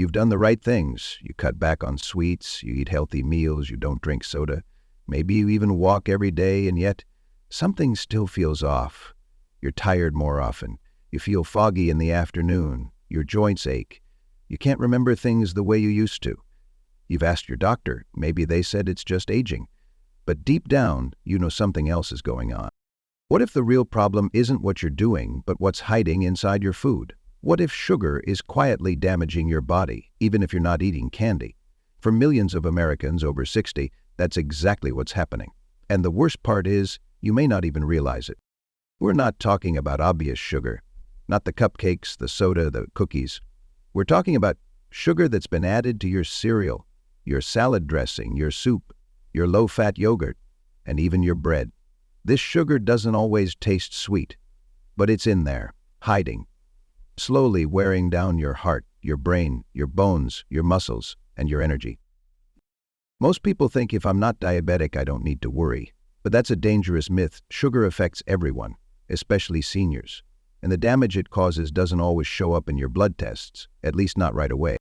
You've done the right things. You cut back on sweets, you eat healthy meals, you don't drink soda. Maybe you even walk every day, and yet something still feels off. You're tired more often. You feel foggy in the afternoon. Your joints ache. You can't remember things the way you used to. You've asked your doctor. Maybe they said it's just aging. But deep down, you know something else is going on. What if the real problem isn't what you're doing, but what's hiding inside your food? What if sugar is quietly damaging your body, even if you're not eating candy? For millions of Americans over 60, that's exactly what's happening. And the worst part is, you may not even realize it. We're not talking about obvious sugar, not the cupcakes, the soda, the cookies. We're talking about sugar that's been added to your cereal, your salad dressing, your soup, your low-fat yogurt, and even your bread. This sugar doesn't always taste sweet, but it's in there, hiding, slowly wearing down your heart, your brain, your bones, your muscles, and your energy. Most people think if I'm not diabetic, I don't need to worry. But that's a dangerous myth. Sugar affects everyone, especially seniors. And the damage it causes doesn't always show up in your blood tests, at least not right away.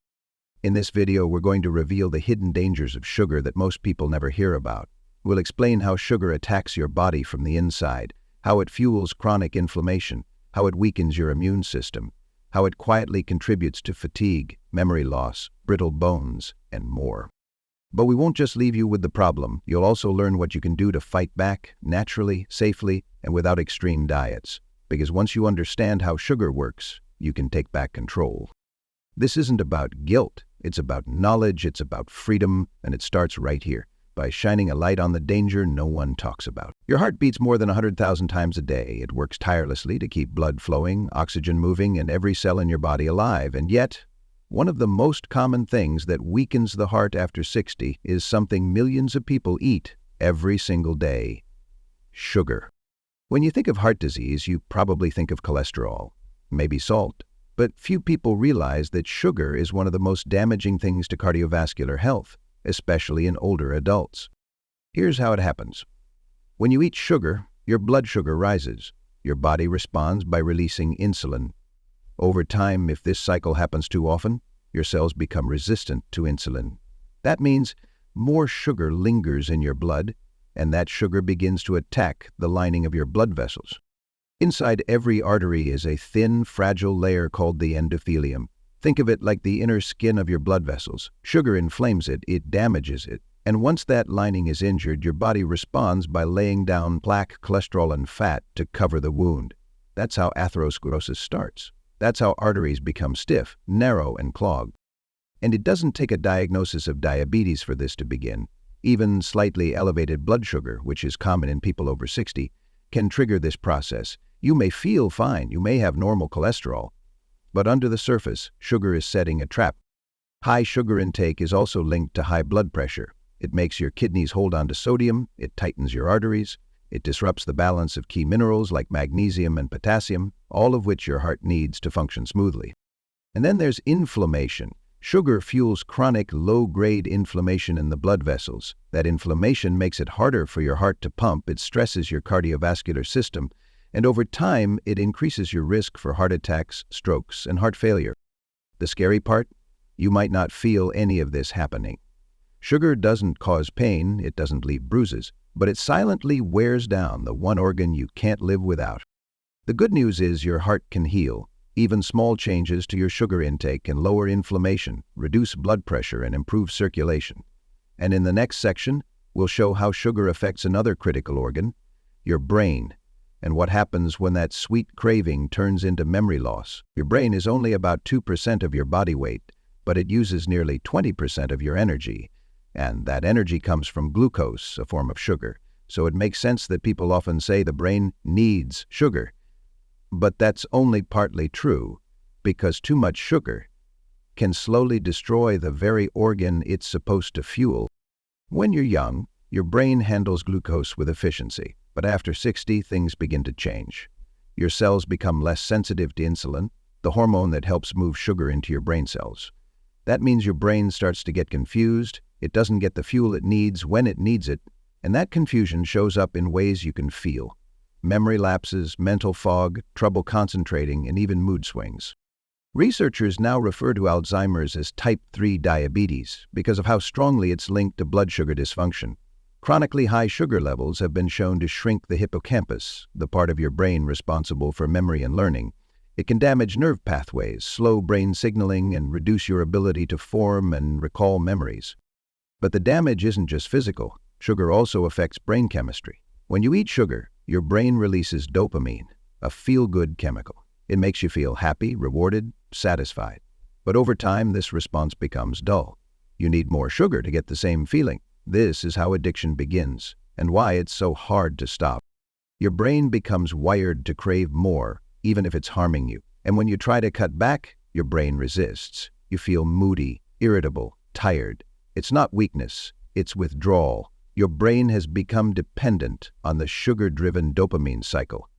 In this video, we're going to reveal the hidden dangers of sugar that most people never hear about. We'll explain how sugar attacks your body from the inside, how it fuels chronic inflammation, how it weakens your immune system, how it quietly contributes to fatigue, memory loss, brittle bones, and more. But we won't just leave you with the problem. You'll also learn what you can do to fight back, naturally, safely, and without extreme diets. Because once you understand how sugar works, you can take back control. This isn't about guilt. It's about knowledge, it's about freedom, and it starts right here, by shining a light on the danger no one talks about. Your heart beats more than 100,000 times a day. It works tirelessly to keep blood flowing, oxygen moving, and every cell in your body alive. And yet, one of the most common things that weakens the heart after 60 is something millions of people eat every single day: sugar. When you think of heart disease, you probably think of cholesterol, maybe salt. But few people realize that sugar is one of the most damaging things to cardiovascular health, especially in older adults. Here's how it happens. When you eat sugar, your blood sugar rises. Your body responds by releasing insulin. Over time, if this cycle happens too often, your cells become resistant to insulin. That means more sugar lingers in your blood, and that sugar begins to attack the lining of your blood vessels. Inside every artery is a thin, fragile layer called the endothelium. Think of it like the inner skin of your blood vessels. Sugar inflames it, it damages it. And once that lining is injured, your body responds by laying down plaque, cholesterol, and fat to cover the wound. That's how atherosclerosis starts. That's how arteries become stiff, narrow, and clogged. And it doesn't take a diagnosis of diabetes for this to begin. Even slightly elevated blood sugar, which is common in people over 60, can trigger this process. You may feel fine, you may have normal cholesterol, but under the surface, sugar is setting a trap. High sugar intake is also linked to high blood pressure. It makes your kidneys hold on to sodium, it tightens your arteries, it disrupts the balance of key minerals like magnesium and potassium, all of which your heart needs to function smoothly. And then there's inflammation. Sugar fuels chronic, low-grade inflammation in the blood vessels. That inflammation makes it harder for your heart to pump, it stresses your cardiovascular system, and over time, it increases your risk for heart attacks, strokes, and heart failure. The scary part? You might not feel any of this happening. Sugar doesn't cause pain, it doesn't leave bruises, but it silently wears down the one organ you can't live without. The good news is your heart can heal. Even small changes to your sugar intake can lower inflammation, reduce blood pressure, and improve circulation. And in the next section, we'll show how sugar affects another critical organ, your brain, and what happens when that sweet craving turns into memory loss. Your brain is only about 2% of your body weight, but it uses nearly 20% of your energy. And that energy comes from glucose, a form of sugar. So it makes sense that people often say the brain needs sugar. But that's only partly true, because too much sugar can slowly destroy the very organ it's supposed to fuel. When you're young, your brain handles glucose with efficiency, but after 60, things begin to change. Your cells become less sensitive to insulin, the hormone that helps move sugar into your brain cells. That means your brain starts to get confused, it doesn't get the fuel it needs when it needs it, and that confusion shows up in ways you can feel. Memory lapses, mental fog, trouble concentrating, and even mood swings. Researchers now refer to Alzheimer's as type 3 diabetes because of how strongly it's linked to blood sugar dysfunction. Chronically high sugar levels have been shown to shrink the hippocampus, the part of your brain responsible for memory and learning. It can damage nerve pathways, slow brain signaling, and reduce your ability to form and recall memories. But the damage isn't just physical. Sugar also affects brain chemistry. When you eat sugar, your brain releases dopamine, a feel-good chemical. It makes you feel happy, rewarded, satisfied. But over time, this response becomes dull. You need more sugar to get the same feeling. This is how addiction begins, and why it's so hard to stop. Your brain becomes wired to crave more, even if it's harming you. And when you try to cut back, your brain resists. You feel moody, irritable, tired. It's not weakness, it's withdrawal. Your brain has become dependent on the sugar-driven dopamine cycle.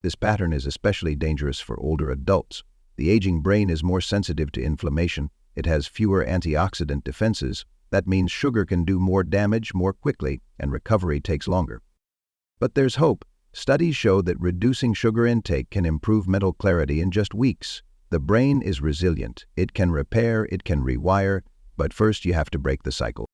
This pattern is especially dangerous for older adults. The aging brain is more sensitive to inflammation. It has fewer antioxidant defenses. That means sugar can do more damage more quickly, and recovery takes longer. But there's hope. Studies show that reducing sugar intake can improve mental clarity in just weeks. The brain is resilient. It can repair, it can rewire, but first you have to break the cycle.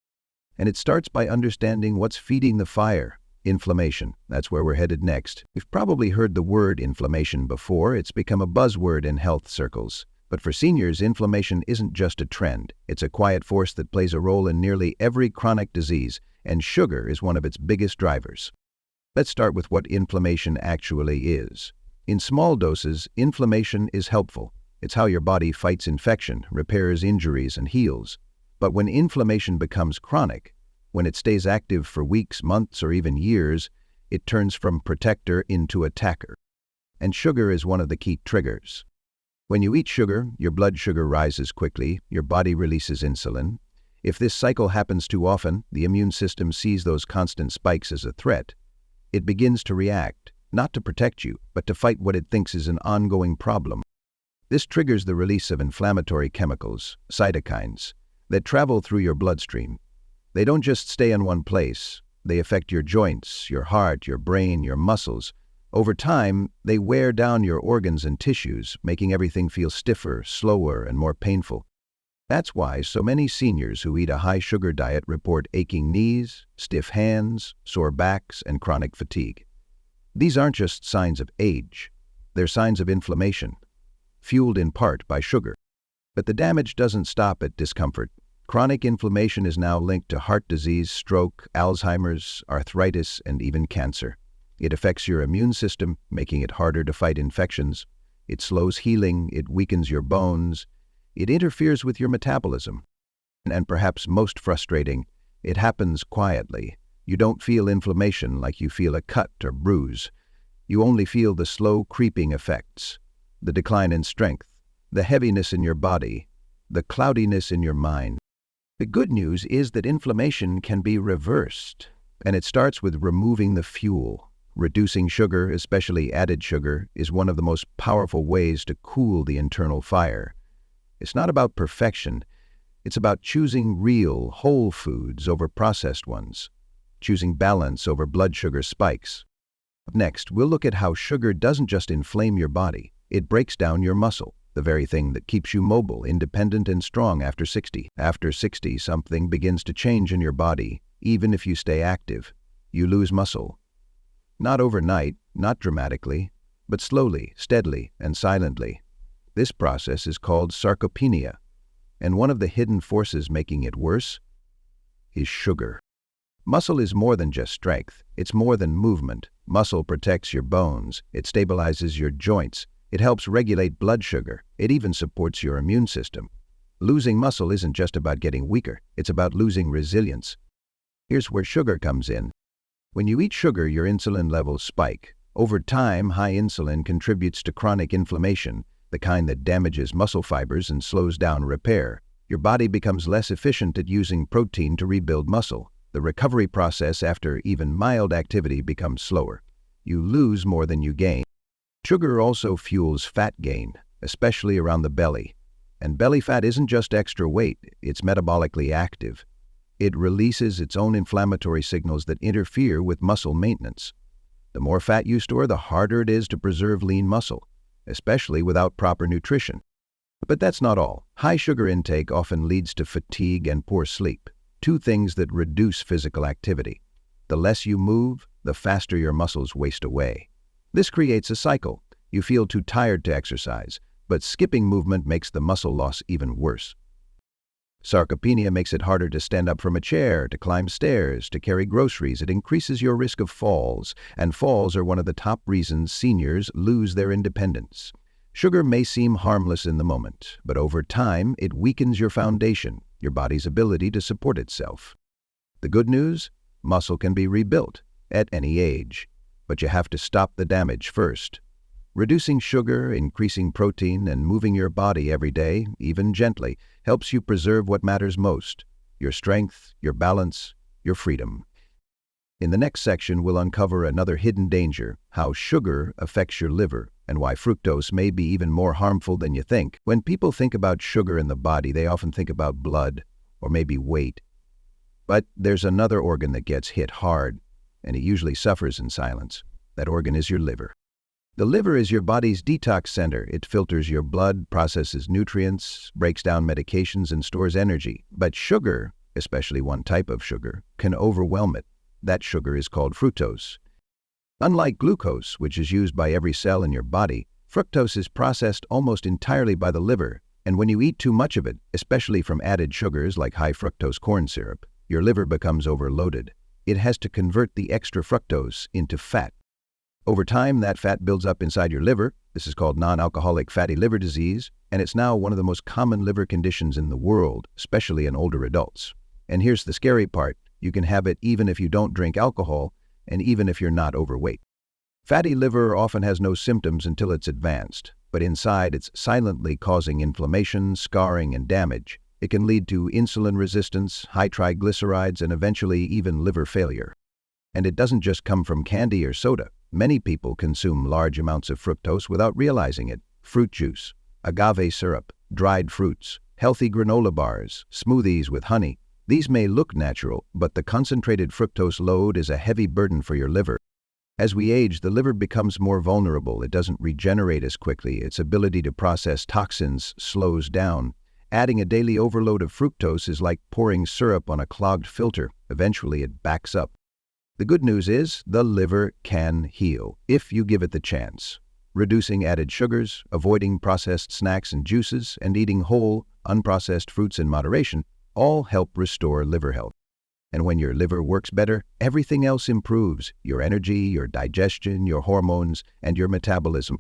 And it starts by understanding what's feeding the fire. Inflammation. That's where we're headed next. You've probably heard the word inflammation before. It's become a buzzword in health circles. But for seniors, inflammation isn't just a trend. It's a quiet force that plays a role in nearly every chronic disease, and sugar is one of its biggest drivers. Let's start with what inflammation actually is. In small doses, inflammation is helpful. It's how your body fights infection, repairs injuries, and heals. But when inflammation becomes chronic, when it stays active for weeks, months, or even years, it turns from protector into attacker. And sugar is one of the key triggers. When you eat sugar, your blood sugar rises quickly, your body releases insulin. If this cycle happens too often, the immune system sees those constant spikes as a threat. It begins to react, not to protect you, but to fight what it thinks is an ongoing problem. This triggers the release of inflammatory chemicals, cytokines, that travel through your bloodstream. They don't just stay in one place. They affect your joints, your heart, your brain, your muscles. Over time, they wear down your organs and tissues, making everything feel stiffer, slower, and more painful. That's why so many seniors who eat a high-sugar diet report aching knees, stiff hands, sore backs, and chronic fatigue. These aren't just signs of age. They're signs of inflammation, fueled in part by sugar. But the damage doesn't stop at discomfort. Chronic inflammation is now linked to heart disease, stroke, Alzheimer's, arthritis, and even cancer. It affects your immune system, making it harder to fight infections. It slows healing, it weakens your bones, it interferes with your metabolism. And perhaps most frustrating, it happens quietly. You don't feel inflammation like you feel a cut or bruise. You only feel the slow creeping effects, the decline in strength, the heaviness in your body, the cloudiness in your mind. The good news is that inflammation can be reversed, and it starts with removing the fuel. Reducing sugar, especially added sugar, is one of the most powerful ways to cool the internal fire. It's not about perfection. It's about choosing real, whole foods over processed ones, choosing balance over blood sugar spikes. Next, we'll look at how sugar doesn't just inflame your body. It breaks down your muscle, the very thing that keeps you mobile, independent, and strong after 60. After 60, something begins to change in your body, even if you stay active. You lose muscle. Not overnight, not dramatically, but slowly, steadily, and silently. This process is called sarcopenia, and one of the hidden forces making it worse is sugar. Muscle is more than just strength. It's more than movement. Muscle protects your bones. It stabilizes your joints. It helps regulate blood sugar. It even supports your immune system. Losing muscle isn't just about getting weaker. It's about losing resilience. Here's where sugar comes in. When you eat sugar, your insulin levels spike. Over time, high insulin contributes to chronic inflammation, the kind that damages muscle fibers and slows down repair. Your body becomes less efficient at using protein to rebuild muscle. The recovery process after even mild activity becomes slower. You lose more than you gain. Sugar also fuels fat gain, especially around the belly. And belly fat isn't just extra weight, it's metabolically active. It releases its own inflammatory signals that interfere with muscle maintenance. The more fat you store, the harder it is to preserve lean muscle, especially without proper nutrition. But that's not all. High sugar intake often leads to fatigue and poor sleep, two things that reduce physical activity. The less you move, the faster your muscles waste away. This creates a cycle. You feel too tired to exercise, but skipping movement makes the muscle loss even worse. Sarcopenia makes it harder to stand up from a chair, to climb stairs, to carry groceries. It increases your risk of falls, and falls are one of the top reasons seniors lose their independence. Sugar may seem harmless in the moment, but over time it weakens your foundation, your body's ability to support itself. The good news? Muscle can be rebuilt at any age, but you have to stop the damage first. Reducing sugar, increasing protein, and moving your body every day, even gently, helps you preserve what matters most: your strength, your balance, your freedom. In the next section, we'll uncover another hidden danger: how sugar affects your liver, and why fructose may be even more harmful than you think. When people think about sugar in the body, they often think about blood, or maybe weight. But there's another organ that gets hit hard, and it usually suffers in silence. That organ is your liver. The liver is your body's detox center. It filters your blood, processes nutrients, breaks down medications, and stores energy. But sugar, especially one type of sugar, can overwhelm it. That sugar is called fructose. Unlike glucose, which is used by every cell in your body, fructose is processed almost entirely by the liver, and when you eat too much of it, especially from added sugars like high fructose corn syrup, your liver becomes overloaded. It has to convert the extra fructose into fat. Over time, that fat builds up inside your liver. This is called non-alcoholic fatty liver disease, and it's now one of the most common liver conditions in the world, especially in older adults. And here's the scary part: you can have it even if you don't drink alcohol, and even if you're not overweight. Fatty liver often has no symptoms until it's advanced, but inside it's silently causing inflammation, scarring, and damage. It can lead to insulin resistance, high triglycerides, and eventually even liver failure. And it doesn't just come from candy or soda. Many people consume large amounts of fructose without realizing it. Fruit juice, agave syrup, dried fruits, healthy granola bars, smoothies with honey. These may look natural, but the concentrated fructose load is a heavy burden for your liver. As we age, the liver becomes more vulnerable. It doesn't regenerate as quickly. Its ability to process toxins slows down. Adding a daily overload of fructose is like pouring syrup on a clogged filter. Eventually, it backs up. The good news is the liver can heal if you give it the chance. Reducing added sugars, avoiding processed snacks and juices, and eating whole, unprocessed fruits in moderation all help restore liver health. And when your liver works better, everything else improves: your energy, your digestion, your hormones, and your metabolism.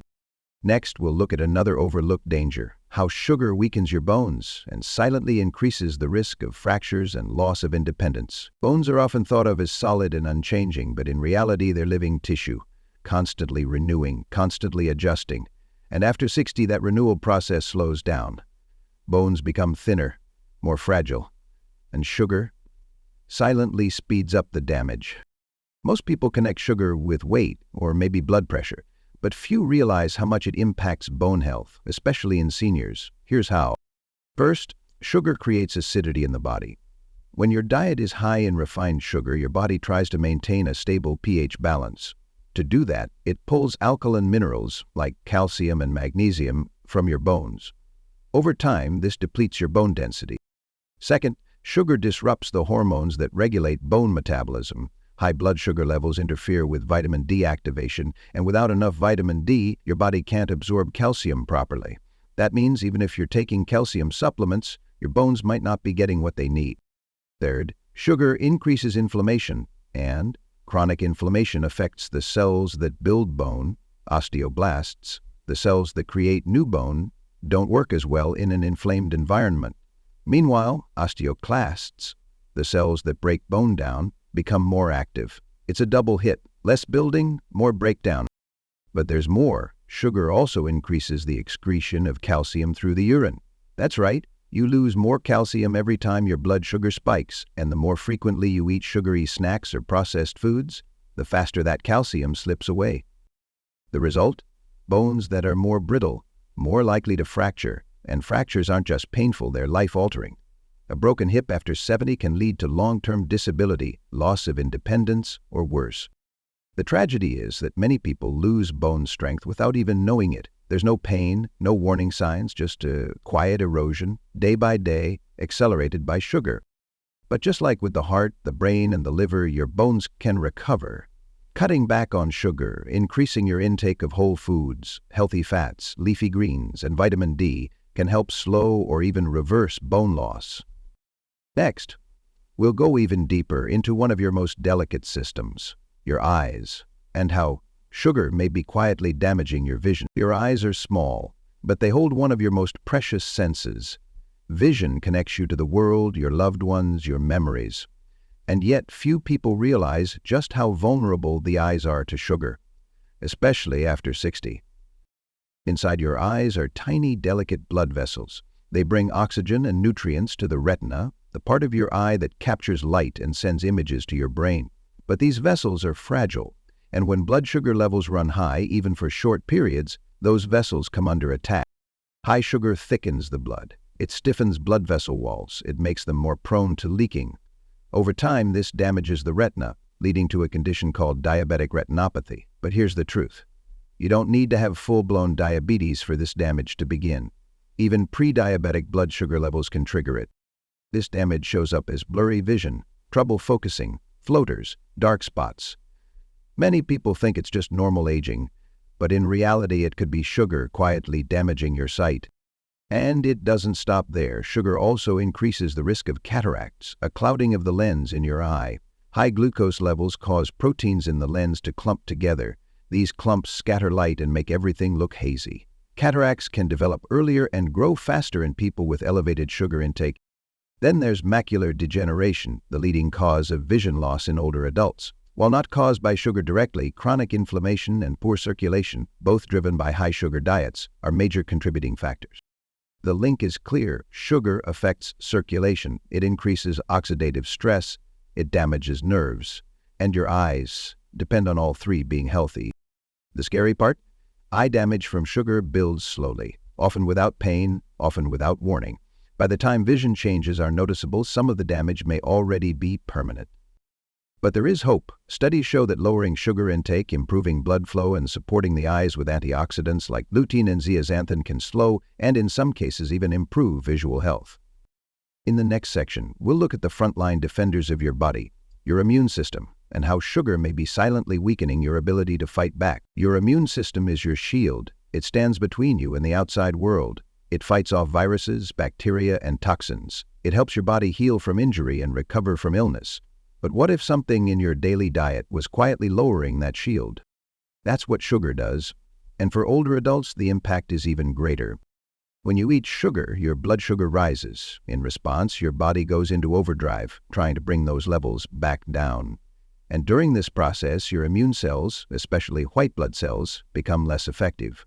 Next, we'll look at another overlooked danger: how sugar weakens your bones and silently increases the risk of fractures and loss of independence. Bones are often thought of as solid and unchanging, but in reality they're living tissue, constantly renewing, constantly adjusting. And after 60, that renewal process slows down. Bones become thinner, more fragile, and sugar silently speeds up the damage. Most people connect sugar with weight or maybe blood pressure, but few realize how much it impacts bone health, especially in seniors. Here's how. First, sugar creates acidity in the body. When your diet is high in refined sugar, your body tries to maintain a stable pH balance. To do that, it pulls alkaline minerals like calcium and magnesium from your bones. Over time, this depletes your bone density. Second, sugar disrupts the hormones that regulate bone metabolism. High blood sugar levels interfere with vitamin D activation, and without enough vitamin D, your body can't absorb calcium properly. That means even if you're taking calcium supplements, your bones might not be getting what they need. Third, sugar increases inflammation, and chronic inflammation affects the cells that build bone, osteoblasts. The cells that create new bone don't work as well in an inflamed environment. Meanwhile, osteoclasts, the cells that break bone down, become more active. It's a double hit: less building, more breakdown. But there's more. Sugar also increases the excretion of calcium through the urine. That's right, you lose more calcium every time your blood sugar spikes, and the more frequently you eat sugary snacks or processed foods, the faster that calcium slips away. The result? Bones that are more brittle, more likely to fracture, and fractures aren't just painful, they're life-altering. A broken hip after 70 can lead to long-term disability, loss of independence, or worse. The tragedy is that many people lose bone strength without even knowing it. There's no pain, no warning signs, just a quiet erosion, day by day, accelerated by sugar. But just like with the heart, the brain, and the liver, your bones can recover. Cutting back on sugar, increasing your intake of whole foods, healthy fats, leafy greens, and vitamin D can help slow or even reverse bone loss. Next, we'll go even deeper into one of your most delicate systems, your eyes, and how sugar may be quietly damaging your vision. Your eyes are small, but they hold one of your most precious senses. Vision connects you to the world, your loved ones, your memories. And yet few people realize just how vulnerable the eyes are to sugar, especially after 60. Inside your eyes are tiny, delicate blood vessels. They bring oxygen and nutrients to the retina, the part of your eye that captures light and sends images to your brain. But these vessels are fragile, and when blood sugar levels run high, even for short periods, those vessels come under attack. High sugar thickens the blood. It stiffens blood vessel walls. It makes them more prone to leaking. Over time, this damages the retina, leading to a condition called diabetic retinopathy. But here's the truth. You don't need to have full-blown diabetes for this damage to begin. Even pre-diabetic blood sugar levels can trigger it. This damage shows up as blurry vision, trouble focusing, floaters, dark spots. Many people think it's just normal aging, but in reality it could be sugar quietly damaging your sight. And it doesn't stop there. Sugar also increases the risk of cataracts, a clouding of the lens in your eye. High glucose levels cause proteins in the lens to clump together. These clumps scatter light and make everything look hazy. Cataracts can develop earlier and grow faster in people with elevated sugar intake. Then there's macular degeneration, the leading cause of vision loss in older adults. While not caused by sugar directly, chronic inflammation and poor circulation, both driven by high sugar diets, are major contributing factors. The link is clear. Sugar affects circulation. It increases oxidative stress. It damages nerves. And your eyes depend on all three being healthy. The scary part? Eye damage from sugar builds slowly, often without pain, often without warning. By the time vision changes are noticeable, some of the damage may already be permanent. But there is hope. Studies show that lowering sugar intake, improving blood flow, and supporting the eyes with antioxidants like lutein and zeaxanthin can slow and in some cases even improve visual health. In the next section, we'll look at the frontline defenders of your body, your immune system, and how sugar may be silently weakening your ability to fight back. Your immune system is your shield. It stands between you and the outside world. It fights off viruses, bacteria, and toxins. It helps your body heal from injury and recover from illness. But what if something in your daily diet was quietly lowering that shield? That's what sugar does. And for older adults, the impact is even greater. When you eat sugar, your blood sugar rises. In response, your body goes into overdrive, trying to bring those levels back down. And during this process, your immune cells, especially white blood cells, become less effective.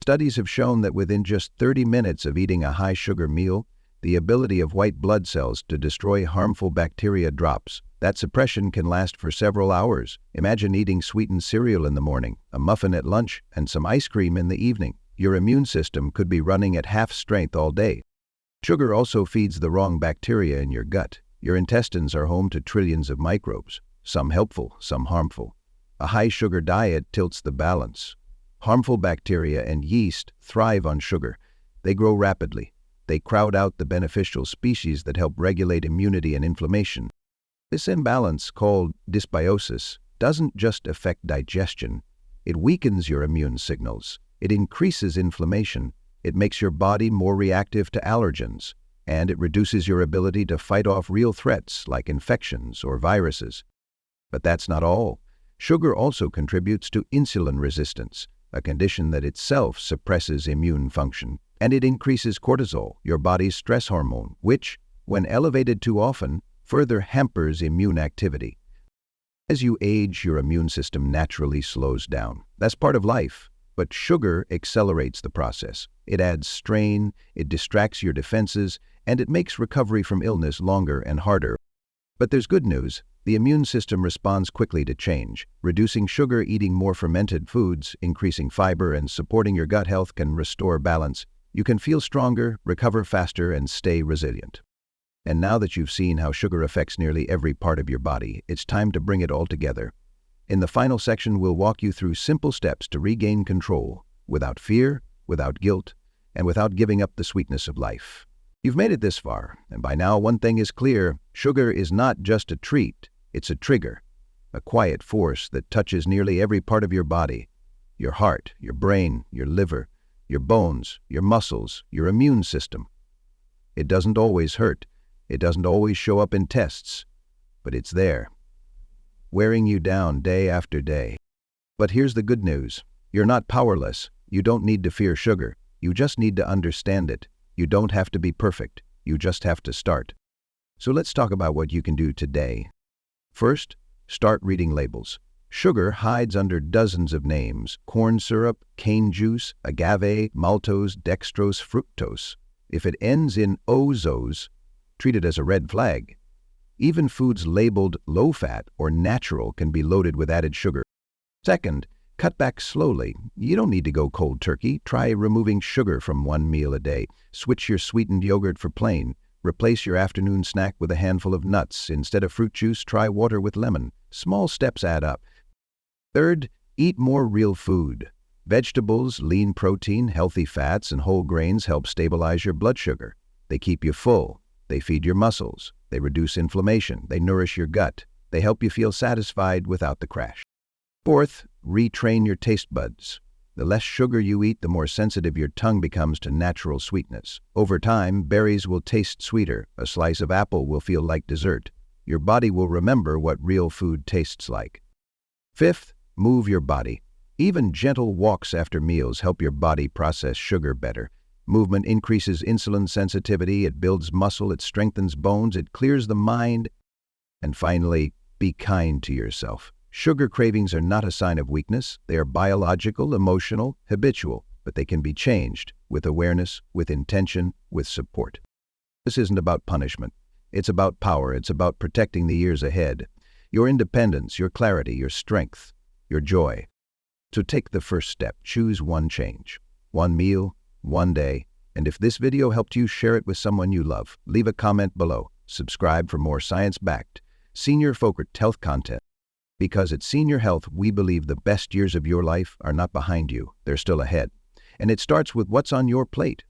Studies have shown that within just 30 minutes of eating a high-sugar meal, the ability of white blood cells to destroy harmful bacteria drops. That suppression can last for several hours. Imagine eating sweetened cereal in the morning, a muffin at lunch, and some ice cream in the evening. Your immune system could be running at half strength all day. Sugar also feeds the wrong bacteria in your gut. Your intestines are home to trillions of microbes, some helpful, some harmful. A high-sugar diet tilts the balance. Harmful bacteria and yeast thrive on sugar. They grow rapidly. They crowd out the beneficial species that help regulate immunity and inflammation. This imbalance, called dysbiosis, doesn't just affect digestion. It weakens your immune signals. It increases inflammation. It makes your body more reactive to allergens. And it reduces your ability to fight off real threats like infections or viruses. But that's not all. Sugar also contributes to insulin resistance, a condition that itself suppresses immune function. And it increases cortisol, your body's stress hormone, which, when elevated too often, further hampers immune activity. As you age, your immune system naturally slows down. That's part of life. But sugar accelerates the process. It adds strain, it distracts your defenses, and it makes recovery from illness longer and harder. But there's good news. The immune system responds quickly to change. Reducing sugar, eating more fermented foods, increasing fiber, and supporting your gut health can restore balance. You can feel stronger, recover faster, and stay resilient. And now that you've seen how sugar affects nearly every part of your body, it's time to bring it all together. In the final section, we'll walk you through simple steps to regain control, without fear, without guilt, and without giving up the sweetness of life. You've made it this far, and by now one thing is clear: sugar is not just a treat, it's a trigger, a quiet force that touches nearly every part of your body: your heart, your brain, your liver, your bones, your muscles, your immune system. It doesn't always hurt, it doesn't always show up in tests, but it's there, wearing you down day after day. But here's the good news: you're not powerless. You don't need to fear sugar, you just need to understand it. You don't have to be perfect, you just have to start. So let's talk about what you can do today. First, start reading labels. Sugar hides under dozens of names: corn syrup, cane juice, agave, maltose, dextrose, fructose. If it ends in ozose, treat it as a red flag. Even foods labeled low-fat or natural can be loaded with added sugar. Second, cut back slowly. You don't need to go cold turkey. Try removing sugar from one meal a day. Switch your sweetened yogurt for plain. Replace your afternoon snack with a handful of nuts. Instead of fruit juice, try water with lemon. Small steps add up. Third, eat more real food. Vegetables, lean protein, healthy fats, and whole grains help stabilize your blood sugar. They keep you full. They feed your muscles. They reduce inflammation. They nourish your gut. They help you feel satisfied without the crash. Fourth, retrain your taste buds. The less sugar you eat, the more sensitive your tongue becomes to natural sweetness. Over time, berries will taste sweeter. A slice of apple will feel like dessert. Your body will remember what real food tastes like. Fifth, move your body. Even gentle walks after meals help your body process sugar better. Movement increases insulin sensitivity, it builds muscle, it strengthens bones, it clears the mind. And finally, be kind to yourself. Sugar cravings are not a sign of weakness. They are biological, emotional, habitual, but they can be changed with awareness, with intention, with support. This isn't about punishment. It's about power. It's about protecting the years ahead. Your independence, your clarity, your strength, your joy. So take the first step. Choose one change, one meal, one day. And if this video helped you, share it with someone you love. Leave a comment below. Subscribe for more science-backed, senior-focused health content. Because at Senior Health, we believe the best years of your life are not behind you, they're still ahead. And it starts with what's on your plate.